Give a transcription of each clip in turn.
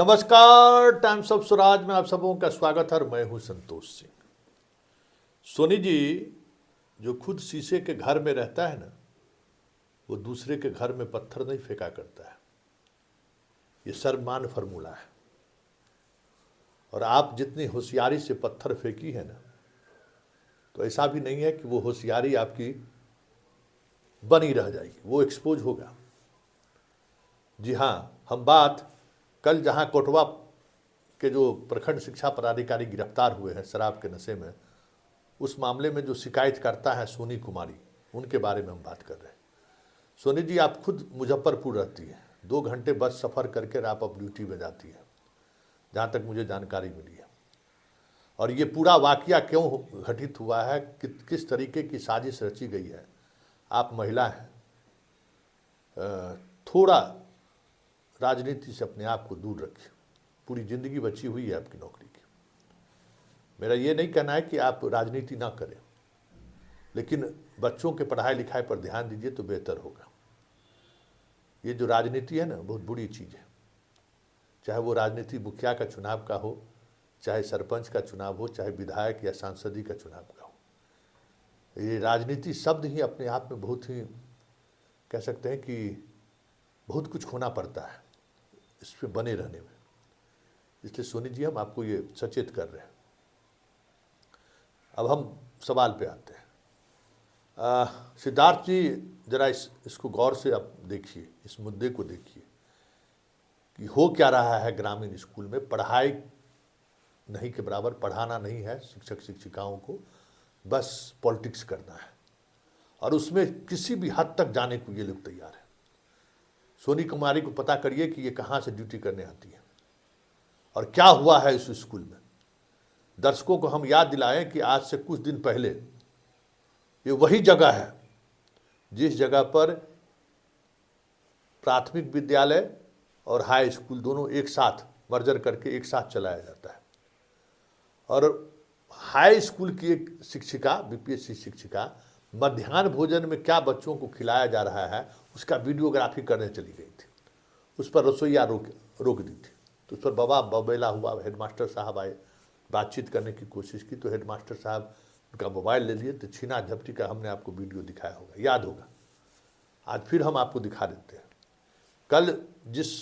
नमस्कार, times of Swaraj में आप सबों का स्वागत है और मैं हूं संतोष सिंह। सोनी जी जो खुद शीशे के घर में रहता है ना, वो दूसरे के घर में पत्थर नहीं फेंका करता है। ये सर्वमान्य फॉर्मूला है। और आप जितनी होशियारी से पत्थर फेंकी है ना, तो ऐसा भी नहीं है कि वो होशियारी आपकी बनी रह जाएगी, वो एक्सपोज होगा। जी हाँ, हम बात कल जहाँ कोटवा के जो प्रखंड शिक्षा पदाधिकारी गिरफ्तार हुए हैं शराब के नशे में, उस मामले में जो शिकायत करता है सोनी कुमारी, उनके बारे में हम बात कर रहे हैं। सोनी जी आप खुद मुजफ्फरपुर रहती है, 2 घंटे बस सफ़र करके आप अब ड्यूटी में जाती है, जहाँ तक मुझे जानकारी मिली है। और ये पूरा वाकया क्यों घटित हुआ है, किस तरीके की साजिश रची गई है। आप महिला हैं, थोड़ा राजनीति से अपने आप को दूर रखिए। पूरी ज़िंदगी बची हुई है आपकी नौकरी की। मेरा ये नहीं कहना है कि आप राजनीति ना करें, लेकिन बच्चों के पढ़ाई लिखाई पर ध्यान दीजिए तो बेहतर होगा। ये जो राजनीति है ना, बहुत बुरी चीज़ है। चाहे वो राजनीति मुखिया का चुनाव का हो, चाहे सरपंच का चुनाव हो, चाहे विधायक या सांसदी का चुनाव का हो। ये राजनीति शब्द ही अपने आप में बहुत ही कह सकते हैं कि बहुत कुछ खोना पड़ता है इस पे बने रहने में। इसलिए सोनी जी हम आपको ये सचेत कर रहे हैं। अब हम सवाल पे आते हैं। सिद्धार्थ जी जरा इसको गौर से आप देखिए, इस मुद्दे को देखिए कि हो क्या रहा है ग्रामीण स्कूल में। पढ़ाई नहीं के बराबर पढ़ाना नहीं है शिक्षक शिक्षिकाओं को, बस पॉलिटिक्स करना है। और उसमें किसी भी हद तक जाने को ये लोग तैयार हैं। सोनी कुमारी को पता करिए कि ये कहाँ से ड्यूटी करने आती है और क्या हुआ है इस स्कूल में। दर्शकों को हम याद दिलाएं कि आज से कुछ दिन पहले ये वही जगह है जिस जगह पर प्राथमिक विद्यालय और हाई स्कूल दोनों एक साथ मर्जर करके एक साथ चलाया जाता है। और हाई स्कूल की एक शिक्षिका, बीपीएससी शिक्षिका, मध्याह्न भोजन में क्या बच्चों को खिलाया जा रहा है उसका वीडियोग्राफी करने चली गई थी। उस पर रसोईया रोक दी थी। तो उस पर बबेला हुआ। हेडमास्टर साहब आए, बातचीत करने की कोशिश की, तो हेडमास्टर साहब उनका मोबाइल ले लिए, तो छीना झपटी का हमने आपको वीडियो दिखाया होगा, याद होगा। आज फिर हम आपको दिखा देते हैं। कल जिस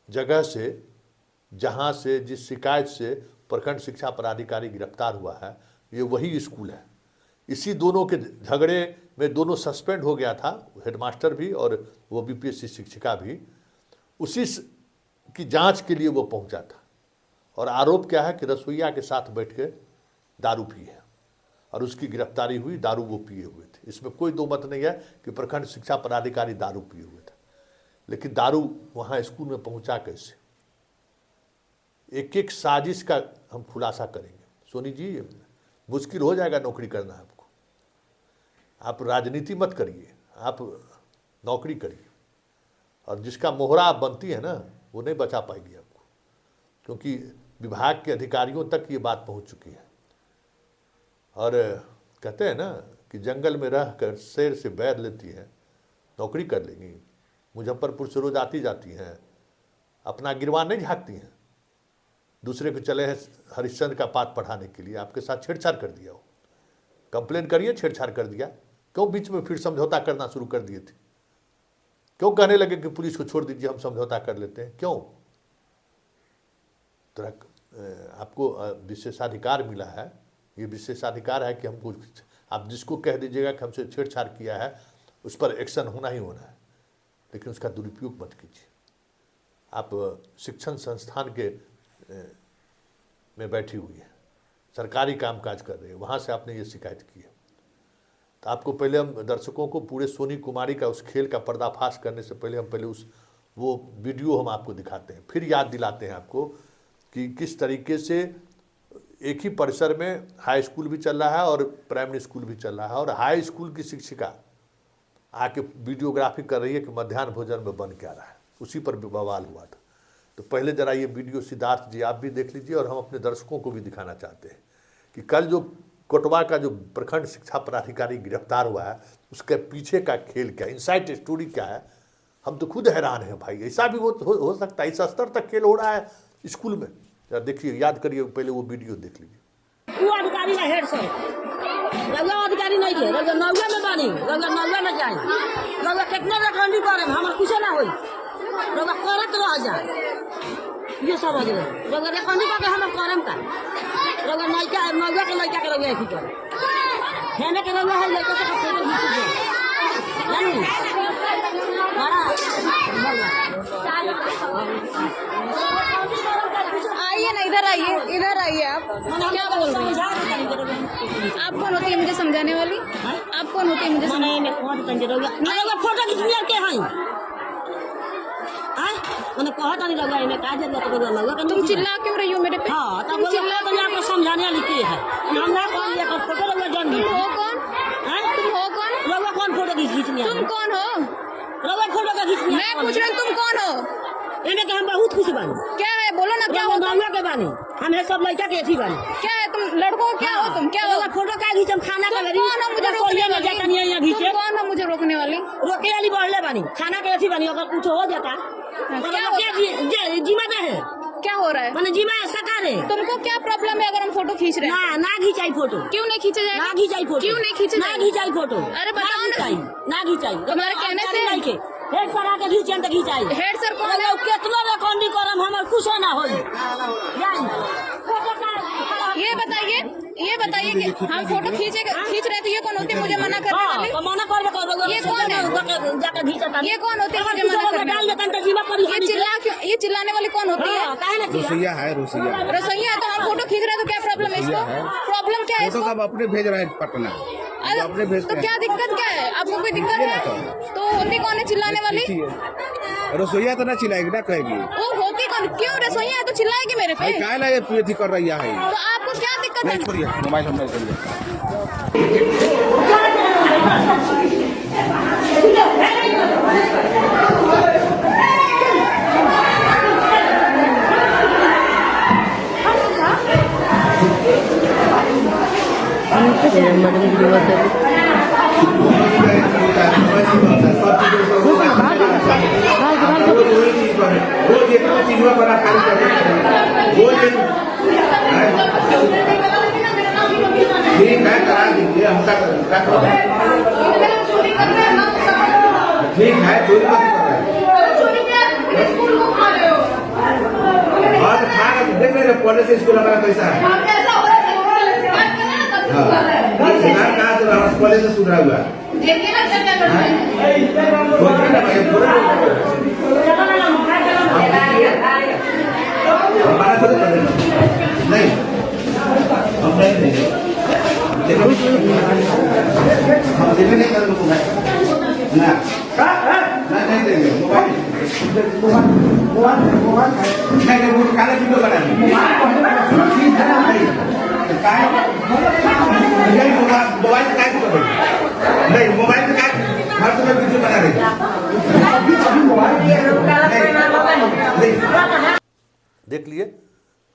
जगह से, जहाँ से, जिस शिकायत से प्रखंड शिक्षा पदाधिकारी गिरफ्तार हुआ है, ये वही स्कूल है। इसी दोनों के झगड़े में दोनों सस्पेंड हो गया था, हेडमास्टर भी और वो बीपीएससी शिक्षिका भी। उसी की जांच के लिए वो पहुंचा था। और आरोप क्या है कि रसोईया के साथ बैठ के दारू पी है और उसकी गिरफ्तारी हुई, दारू वो पिए हुए थे। इसमें कोई दो मत नहीं है कि प्रखंड शिक्षा पदाधिकारी दारू पिए हुए थे, लेकिन दारू वहाँ स्कूल में पहुँचा कैसे, एक एक साजिश का हम खुलासा करेंगे। सोनी जी मुश्किल हो जाएगा नौकरी करना आपको। आप राजनीति मत करिए, आप नौकरी करिए। और जिसका मोहरा आप बनती है ना, वो नहीं बचा पाएगी आपको, क्योंकि विभाग के अधिकारियों तक ये बात पहुंच चुकी है। और कहते हैं ना कि जंगल में रह कर शेर से बैर लेती है, नौकरी कर लेंगी। मुजफ्फरपुर से रोज आती जाती हैं, अपना गिरवा नहीं झाँकती हैं। दूसरे को चले हैं हरिश्चंद्र का पाठ पढ़ाने के लिए, आपके साथ छेड़छाड़ कर दिया हो। कंप्लेन करिए, छेड़छाड़ कर दिया, क्यों बीच में फिर समझौता करना शुरू कर दिए थे? क्यों कहने लगे कि पुलिस को छोड़ दीजिए, हम समझौता कर लेते हैं? क्यों? तो आपको विशेषाधिकार मिला है। ये विशेषाधिकार है कि हमको, आप जिसको कह दीजिएगा कि हमसे छेड़छाड़ किया है, उस पर एक्शन होना ही होना है, लेकिन उसका दुरुपयोग मत कीजिए। आप शिक्षण संस्थान के में बैठी हुई है, सरकारी कामकाज कर रही है, वहाँ से आपने ये शिकायत की है। तो आपको पहले हम दर्शकों को पूरे सोनी कुमारी का उस खेल का पर्दाफाश करने से पहले हम उस वो वीडियो हम आपको दिखाते हैं, फिर याद दिलाते हैं आपको कि किस तरीके से एक ही परिसर में हाई स्कूल भी चल रहा है और प्राइमरी स्कूल भी चल रहा है। और हाई स्कूल की शिक्षिका आके वीडियोग्राफी कर रही है कि मध्याह्न भोजन में बन क्या रहा है, उसी पर बवाल हुआ था। तो पहले ज़रा ये वीडियो सिद्धार्थ जी आप भी देख लीजिए, और हम अपने दर्शकों को भी दिखाना चाहते हैं कि कल जो कोटवा का जो प्रखंड शिक्षा पदाधिकारी गिरफ्तार हुआ है, उसके पीछे का खेल क्या है, इनसाइड स्टोरी क्या है। हम तो खुद हैरान हैं भाई, ऐसा भी हो सकता है? इस स्तर तक खेल हो रहा है स्कूल में। जरा देखिए, याद करिए, पहले वो वीडियो देख लीजिए। वो अधिकारी ना हेड सर रउआ अधिकारी नहीं है, रउआ नौवा में बानी, रउआ नौवा में जाए, रउआ कितना रखंडी करे हमर कुछ ना होई, रउआ करत रह जाए, ये समझ ले, रउआ रखंडी करके हमर करम का, रउआ नौका नौवा के लड़का के रउआ की करे, हेने के रउआ है लड़का से फोटो खींच दे, जानी बड़ा आइए ना, इधर आइए, इधर आइए। आप क्या बोल रहे हैं? आप कौन होती है मुझे समझाने वाली? आप कौन होती है मुझे नहीं फोटो खींचने के हैं मैंने कहा था नहीं लगा इन्हें कहा जरूरत लगा तुम चिल्ला क्यों रही हो मेरे पे? हाँ तब चिल्ला तो आपको समझाने वाली की है हम ना कौन ये फोटो लगा जान तुम हो कौन? तुम हो कौन? लगा कौन फोटो खींचने तुम कौन हो? लगा फोटो का खींचने मैं पूछ रही हूँ तुम कौन हो? इन्हें के हम बहुत खुश बानी। क्या है बोलो ना, क्या हो तुम? के बानी हम है सब लड़का के ऐसी बानी। क्या है तुम लड़कों? क्या हो तुम? क्या हो? फोटो का खींचम खाना का कौन हो मुझे रोकने वाली? तुम कौन हो मुझे रोकने वाली? रोके वाली बढ़ले बानी, खाना के ऐसी बानी, अगर कुछ हो जाता क्या जीमा में है, क्या हो रहा है? मैंने जीमा सकार है। तुमको क्या प्रॉब्लम है अगर हम फोटो खींच रहे हैं? ना खींचाई फोटो। क्यों नहीं खींचे जाए? ना खींचाई फोटो। क्यों नहीं खींचे? ना खींचाई फोटो। अरे बताओ ना खींचाई तुम्हारे कहने से हेड सर आके खींचन तो खींचाई। हेड सर कौन है? कितना रखंडी करम हमर कुछ ना होई। ये बताइए कि हम फोटो खींच रहे थे, ये कौन होती है मुझे मना करने वाली? मना कर ये कौन है? जाके खींचता ये कौन होती है मुझे मना करने वाली? ये चिल्लाने वाली कौन होती है? रसोईया है, रसोईया है तो हम फोटो खींच रहे हैं तो क्या प्रॉब्लम है इसको? प्रॉब्लम क्या है फोटो इसको? का अपने भेज रहे हैं पटना, अरे अपने भेजते तो क्या दिक्कत क्या है? आपको कोई दिक्कत है? तो होती कौन है चिल्लाने वाली? रसोईया तो ना चिल्लाएगी ना, कहेगी वो होती कौन? क्यों रसोईया है तो चिल्लाएगी मेरे पे? क्या ला ये थी कर रही है? तो आपको क्या दिक्कत है? नहीं छोड़िए, मोबाइल हम नहीं करिए। ठीक है, करा दीजिए, हम ठीक है, चोरी मत और खाना देख रहे पहले से स्कूल हमारा पैसा है। सरकार कहाँ से पहले से सुधरा हुआ है। हमारा नहीं, हम नहीं देंगे, हम देने नहीं कर ना नहीं देंगे। नहीं वो काला वीडियो बना मोबाइल से काय नहीं, मोबाइल से काय हर समय वीडियो बना रही। देख लिए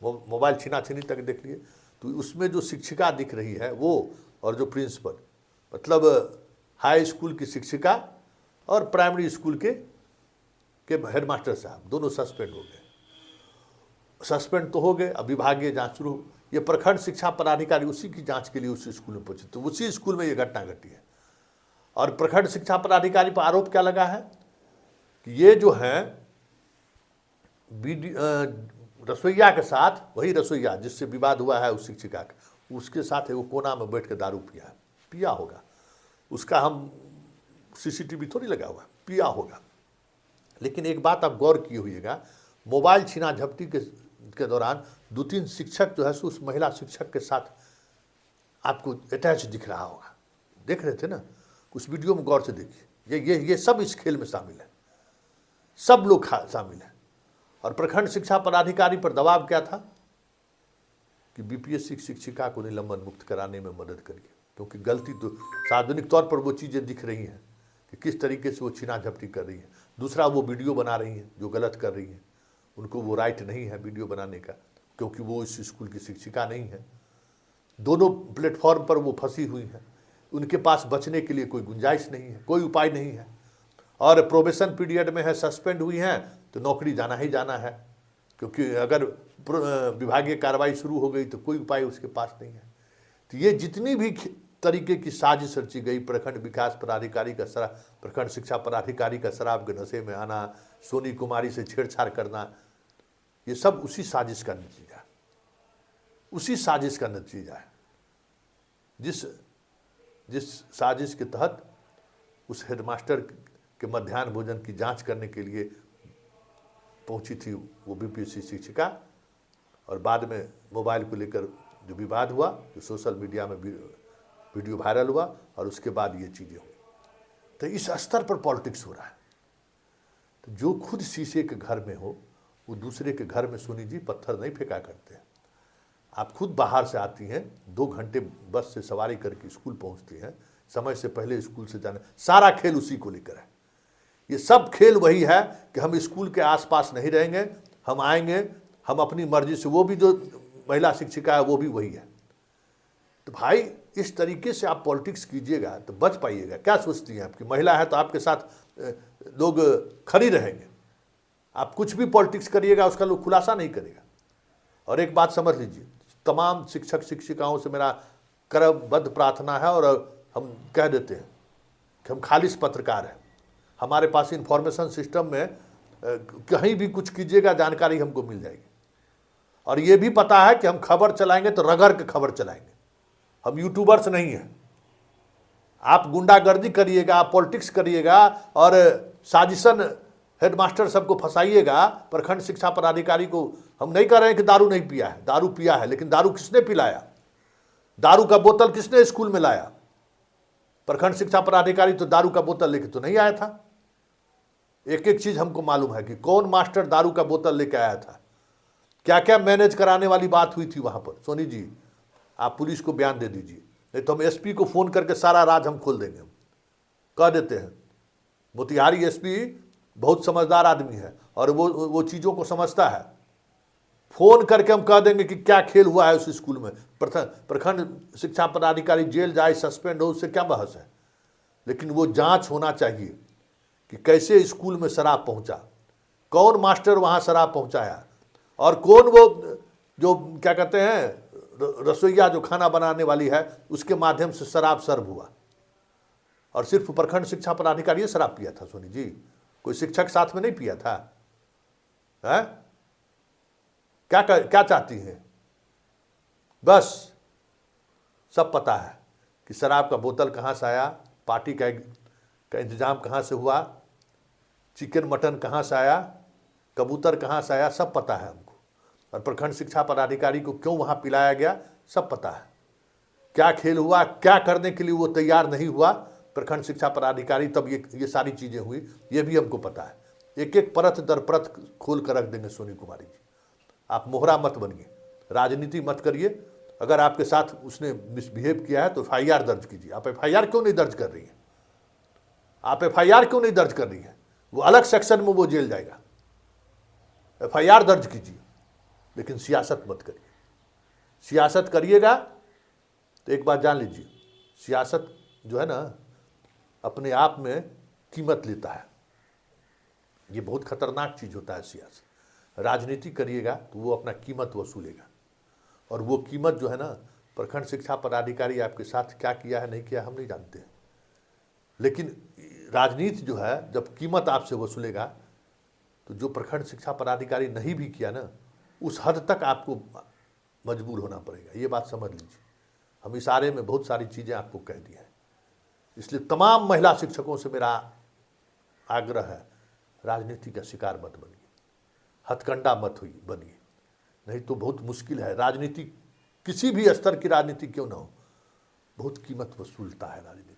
मोबाइल छीना-छीनी तक देख लिए। तो उसमें जो शिक्षिका दिख रही है वो, और जो प्रिंसिपल, मतलब हाई स्कूल की शिक्षिका और प्राइमरी स्कूल के हेडमास्टर साहब दोनों सस्पेंड हो गए। सस्पेंड तो हो गए, अब विभागीय जांच शुरू। ये प्रखंड शिक्षा पदाधिकारी उसी की जांच के लिए उसी स्कूल में पहुंचे, तो उसी स्कूल में ये घटना घटी है। और प्रखंड शिक्षा पदाधिकारी पर आरोप क्या लगा है कि ये जो है रसोईया के साथ, वही रसोईया जिससे विवाद हुआ है उस शिक्षिका का, उसके साथ वो कोना में बैठ कर दारू पिया होगा। उसका हम सीसीटीवी थोड़ी लगा हुआ, पिया होगा। लेकिन एक बात आप गौर किए होइएगा, मोबाइल छीना झपटी के दौरान 2-3 शिक्षक जो है उस महिला शिक्षक के साथ आपको अटैच दिख रहा होगा। देख रहे थे ना, उस वीडियो में गौर से देखिए। ये सब इस खेल में शामिल है, सब लोग शामिल हैं। और प्रखंड शिक्षा पदाधिकारी पर दबाव क्या था कि बीपीएससी शिक्षिका को निलंबन मुक्त कराने में मदद करिए, क्योंकि गलती तो सार्वजनिक तौर पर वो चीज़ें दिख रही हैं कि किस तरीके से वो छीना झपटी कर रही है। दूसरा, वो वीडियो बना रही हैं जो गलत कर रही हैं, उनको वो राइट नहीं है वीडियो बनाने का, क्योंकि वो इस स्कूल की शिक्षिका नहीं है। दोनों प्लेटफॉर्म पर वो फंसी हुई हैं, उनके पास बचने के लिए कोई गुंजाइश नहीं है, कोई उपाय नहीं है। और प्रोबेशन पीरियड में है, सस्पेंड हुई हैं तो नौकरी जाना ही जाना है। क्योंकि अगर विभागीय कार्रवाई शुरू हो गई तो कोई उपाय उसके पास नहीं है। तो ये जितनी भी तरीके की साजिश रची गई, प्रखंड विकास पदाधिकारी का शराब, प्रखंड शिक्षा पदाधिकारी का शराब के नशे में आना, सोनी कुमारी से छेड़छाड़ करना, ये सब उसी साजिश का नतीजा है, उसी साजिश का नतीजा है। जिस साजिश के तहत उस हेडमास्टर के मध्याह्न भोजन की जांच करने के लिए पहुंची थी वो बीपीएससी शिक्षिका, और बाद में मोबाइल को लेकर जो विवाद हुआ, जो सोशल मीडिया में वीडियो वायरल हुआ, और उसके बाद ये चीज़ें हुई। तो इस स्तर पर पॉलिटिक्स हो रहा है। तो जो खुद शीशे के घर में हो वो दूसरे के घर में, सोनी जी, पत्थर नहीं फेंका करते हैं। आप खुद बाहर से आती हैं, 2 घंटे बस से सवारी करके स्कूल पहुंचती हैं, समय से पहले स्कूल से जाने, सारा खेल उसी को लेकर है। ये सब खेल वही है कि हम स्कूल के आसपास नहीं रहेंगे, हम आएंगे, हम अपनी मर्जी से, वो भी जो महिला शिक्षिका है वो भी वही है। तो भाई इस तरीके से आप पॉलिटिक्स कीजिएगा तो बच पाइएगा। क्या सोचती हैं आपकी महिला है तो आपके साथ लोग खड़ी रहेंगे, आप कुछ भी पॉलिटिक्स करिएगा उसका लोग खुलासा नहीं करेगा। और एक बात समझ लीजिए, तमाम शिक्षक शिक्षिकाओं से मेरा करबद्ध प्रार्थना है, और हम कह देते हैं कि हम खालिश पत्रकार हैं। हमारे पास इंफॉर्मेशन सिस्टम में कहीं भी कुछ कीजिएगा जानकारी हमको मिल जाएगी। और ये भी पता है कि हम खबर चलाएंगे तो रगड़ के खबर चलाएंगे, हम यूट्यूबर्स नहीं हैं। आप गुंडागर्दी करिएगा, आप पॉलिटिक्स करिएगा और साजिशन हेडमास्टर सबको फंसाइएगा, प्रखंड शिक्षा पदाधिकारी को। हम नहीं कह रहे हैं कि दारू नहीं पिया है, दारू पिया है, लेकिन दारू किसने पिलाया? दारू का बोतल किसने स्कूल में लाया? प्रखंड शिक्षा पदाधिकारी तो दारू का बोतल लेके तो नहीं आया था। एक एक चीज हमको मालूम है कि कौन मास्टर दारू का बोतल लेके आया था, क्या क्या मैनेज कराने वाली बात हुई थी वहां पर। सोनी जी, आप पुलिस को बयान दे दीजिए, नहीं तो हम एसपी को फोन करके सारा राज हम खोल देंगे। हम कह देते हैं, मोतिहारी एसपी बहुत समझदार आदमी है और वो चीज़ों को समझता है। फोन करके हम कह देंगे कि क्या खेल हुआ है उस स्कूल में। प्रखंड शिक्षा पदाधिकारी जेल जाए, सस्पेंड हो, उससे क्या बहस है। लेकिन वो जांच होना चाहिए कि कैसे स्कूल में शराब पहुंचा, कौन मास्टर वहां शराब पहुंचाया, और कौन वो जो क्या कहते हैं रसोईया जो खाना बनाने वाली है उसके माध्यम से शराब सर्व हुआ। और सिर्फ प्रखंड शिक्षा पदाधिकारी शराब पिया था सोनी जी, कोई शिक्षक साथ में नहीं पिया था है? क्या चाहती हैं? बस सब पता है कि शराब का बोतल कहाँ से आया, पार्टी का इंतजाम कहाँ से हुआ, चिकन मटन कहाँ से आया, कबूतर कहाँ से आया, सब पता है हमको। और प्रखंड शिक्षा पदाधिकारी को क्यों वहाँ पिलाया गया, सब पता है। क्या खेल हुआ, क्या करने के लिए वो तैयार नहीं हुआ प्रखंड शिक्षा पदाधिकारी, तब ये सारी चीज़ें हुई, ये भी हमको पता है। एक एक परत दर परत खोल कर रख देंगे सोनी कुमारी जी। आप मोहरा मत बनिए, राजनीति मत करिए। अगर आपके साथ उसने मिसबिहेव किया है तो FIR दर्ज कीजिए। आप FIR क्यों नहीं दर्ज कर रही हैं? आप FIR क्यों नहीं दर्ज कर रही हैं? वो अलग सेक्शन में वो जेल जाएगा। FIR दर्ज कीजिए, लेकिन सियासत मत करिए। सियासत करिएगा तो एक बात जान लीजिए, सियासत जो है ना अपने आप में कीमत लेता है। ये बहुत खतरनाक चीज़ होता है सियासत। राजनीति करिएगा तो वो अपना कीमत वसूलेगा, और वो कीमत जो है ना, प्रखंड शिक्षा पदाधिकारी आपके साथ क्या किया है नहीं किया हम नहीं जानते, लेकिन राजनीति जो है जब कीमत आपसे वसूलेगा तो जो प्रखंड शिक्षा पदाधिकारी नहीं भी किया ना, उस हद तक आपको मजबूर होना पड़ेगा। ये बात समझ लीजिए। हम इशारे में बहुत सारी चीज़ें आपको कह दी हैं। इसलिए तमाम महिला शिक्षकों से मेरा आग्रह है, राजनीति का शिकार मत बनिए, हथकंडा मत बनिए, नहीं तो बहुत मुश्किल है। राजनीति किसी भी स्तर की राजनीति क्यों ना हो, बहुत कीमत वसूलता है राजनीति।